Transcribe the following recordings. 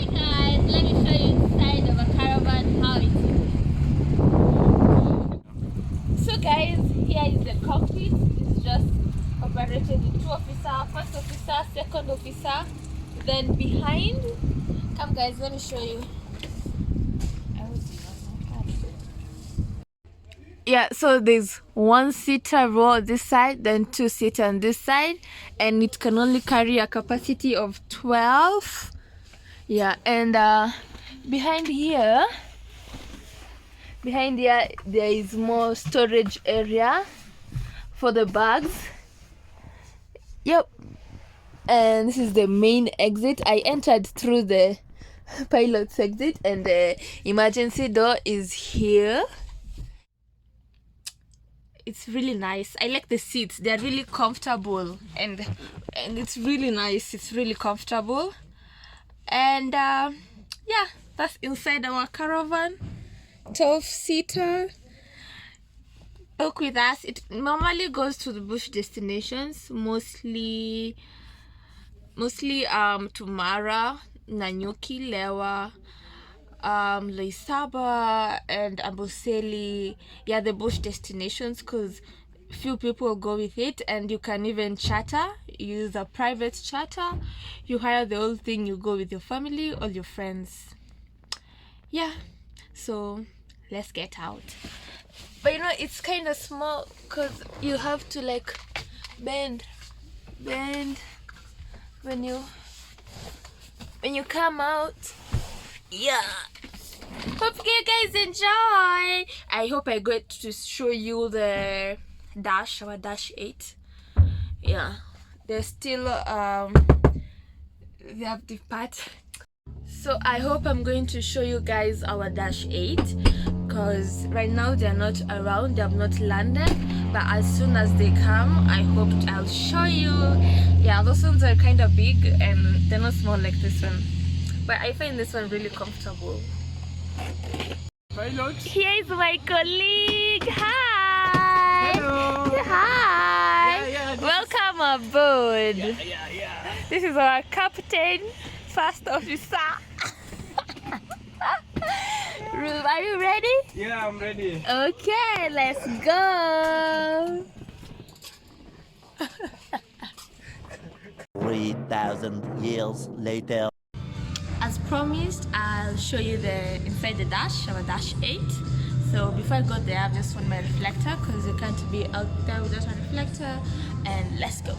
Hi guys, let me show you inside of a caravan how it is. So guys, here is the cockpit. It's just operated with 2 officers, first officer, second officer. Then behind, come guys, let me show you. Yeah, so there's 1-seater row on this side, then 2-seater on this side, and it can only carry a capacity of 12. Yeah, and behind here there is more storage area for the bags. Yep. And this is the main exit. I entered through the pilot's exit, and the emergency door is here. It's really nice. I like the seats. They're really comfortable, and it's really nice. It's really comfortable. And yeah, that's inside our caravan. 12-seater. Book with us. It normally goes to the bush destinations, mostly to Mara, Nanyuki, Lewa, Loisaba and Amboseli. Yeah, the bush destinations, because few people go with it, and you can even charter, use a private charter. You hire the whole thing, you go with your family or your friends. Yeah, so let's get out. But you know, it's kind of small because you have to like bend when you come out. Yeah, hope you guys enjoy. I hope I got to show you the dash, our dash 8. Yeah, there's still they have the part. So I hope I'm going to show you guys our dash 8, because right now they're not around, they have not landed, but as soon as they come, I hope I'll show you. Yeah, those ones are kind of big and they're not small like this one, but I find this one really comfortable. Pilot. Here is my colleague. Hi. Hello. Hi. Yeah, Welcome aboard. Yeah. This is our captain, first officer. Are you ready? Yeah, I'm ready. Okay, let's go. 3,000 years later. As promised, I'll show you the inside the dash, our dash 8. So before I go there, I've just want my reflector, because you can't be out there without a reflector. And let's go.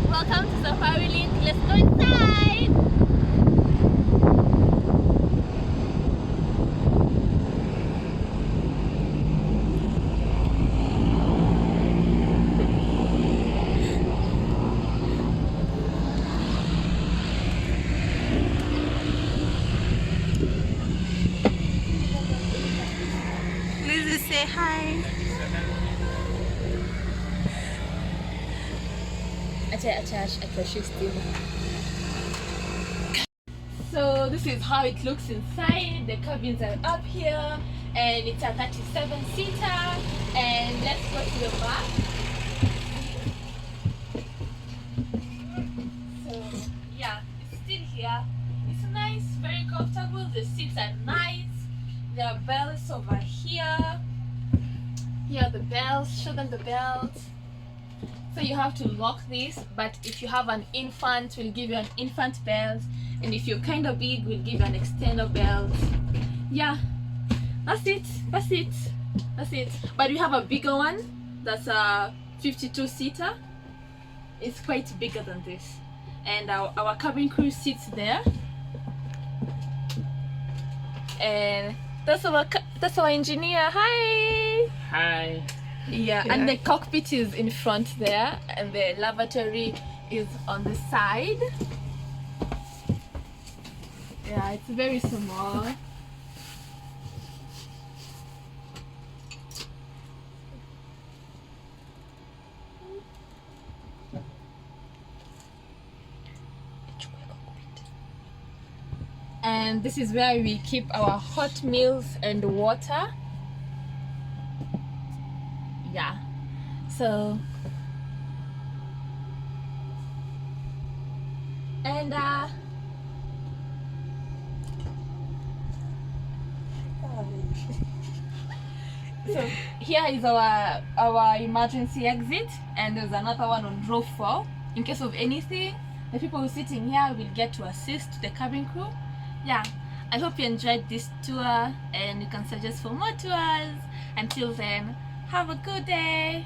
Welcome to Safari Link. Let's go inside. Lizzie, say hi. So this is how it looks inside. The cabins are up here, and it's a 37-seater. And let's go to the back. So yeah, it's still here. It's nice, very comfortable. The seats are nice. There are belts over here. Here are the belts. Show them the belts. So you have to lock this, but if you have an infant, we'll give you an infant belt, and if you're kind of big, we'll give you an extender belt. Yeah, that's it. But we have a bigger one that's a 52-seater. It's quite bigger than this, and our cabin crew sits there, and that's our engineer. Hi. Yeah, and the cockpit is in front there, and the lavatory is on the side. Yeah, it's very small. And this is where we keep our hot meals and water. Yeah, so and so here is our emergency exit, and there's another one on row 4 in case of anything. The people who sit in here will get to assist the cabin crew. Yeah, I hope you enjoyed this tour, and you can suggest for more tours. Until then, have a good day.